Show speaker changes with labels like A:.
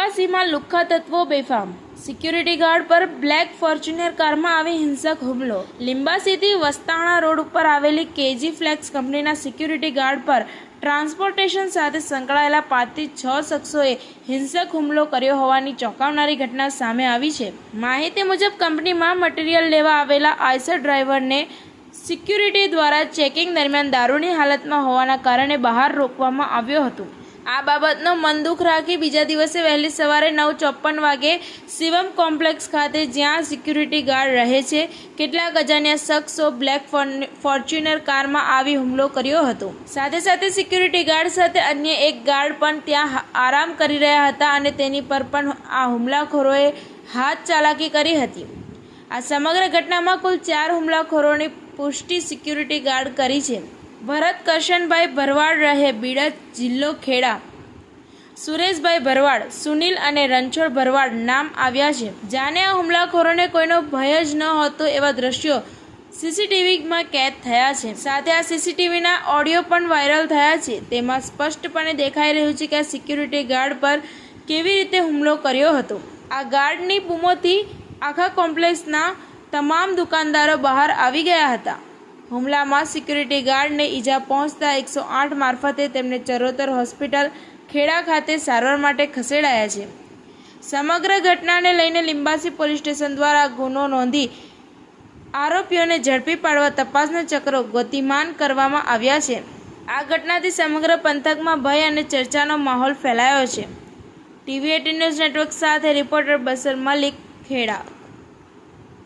A: લિંબાસીમાં લુખ્ખા તત્વો બેફામ, security guard પર બ્લેક ફોર્ચ્યુનર કારમાં આવી હિંસક હુમલો। લિંબાસીથી વસ્તાણા રોડ ઉપર આવેલી કેજી ફ્લેક્સ કંપનીના સિક્યુરિટી ગાર્ડ પર ટ્રાન્સપોર્ટેશન સાથે સંકળાયેલા 5 થી 6 શખ્સોએ હિંસક હુમલો કર્યો હોવાની ચોંકાવનારી ઘટના સામે આવી છે। માહિતી મુજબ કંપનીમાં મટીરીયલ લેવા આવેલા આઈસર ડ્રાઈવરને સિક્યુરિટી દ્વારા ચેકિંગ દરમિયાન દારૂની હાલતમાં હોવાના કારણે બહાર રોકવામાં આવ્યો હતો। આ બાબતનો મન દુઃખ રાખી બીજા દિવસે વહેલી સવારે 9:54 વાગે શિવમ કોમ્પ્લેક્સ ખાતે, જ્યાં સિક્યુરિટી ગાર્ડ રહે છે, કેટલાક અજાણ્યા શખ્સો બ્લેક ફોર્ચ્યુનર કારમાં આવી હુમલો કર્યો હતો। સાથે સાથે સિક્યુરિટી ગાર્ડ સાથે અન્ય એક ગાર્ડ પણ ત્યાં આરામ કરી રહ્યા હતા અને તેની પર પણ આ હુમલાખોરોએ હાથ ચાલાકી કરી હતી। આ સમગ્ર ઘટનામાં કુલ 4 હુમલાખોરોની પુષ્ટિ સિક્યુરિટી ગાર્ડ કરી છે। ભરત કરશનભાઈ ભરવાડ રહે બીડજ, જિલ્લો ખેડા, સુરેશભાઈ ભરવાડ, સુનિલ અને રણછોડ ભરવાડ નામ આવ્યા છે। જાણે આ હુમલાખોરોને કોઈનો ભય જ ન હતો એવા દ્રશ્યો સીસીટીવીમાં કેદ થયા છે। સાથે આ સીસીટીવીના ઓડિયો પણ વાયરલ થયા છે। તેમાં સ્પષ્ટપણે દેખાઈ રહ્યું છે કે આ સિક્યુરિટી ગાર્ડ પર કેવી રીતે હુમલો કર્યો હતો। આ ગાર્ડની બૂમોથી આખા કોમ્પ્લેક્સના તમામ દુકાનદારો બહાર આવી ગયા હતા। હુમલામાં સિક્યુરિટી ગાર્ડને ઈજા પહોંચતા 108 મારફતે તેમને ચરોતર હોસ્પિટલ ખેડા ખાતે સારવાર માટે ખસેડાયા છે। સમગ્ર ઘટનાને લઈને લિંબાસી પોલીસ સ્ટેશન દ્વારા ગુનો નોંધી આરોપીઓને ઝડપી પાડવા તપાસના ચક્રો ગતિમાન કરવામાં આવ્યા છે। આ ઘટનાથી સમગ્ર પંથકમાં ભય અને ચર્ચાનો માહોલ ફેલાયો છે। TV18 ન્યૂઝ નેટવર્ક સાથે રિપોર્ટર બસર મલિક, ખેડા।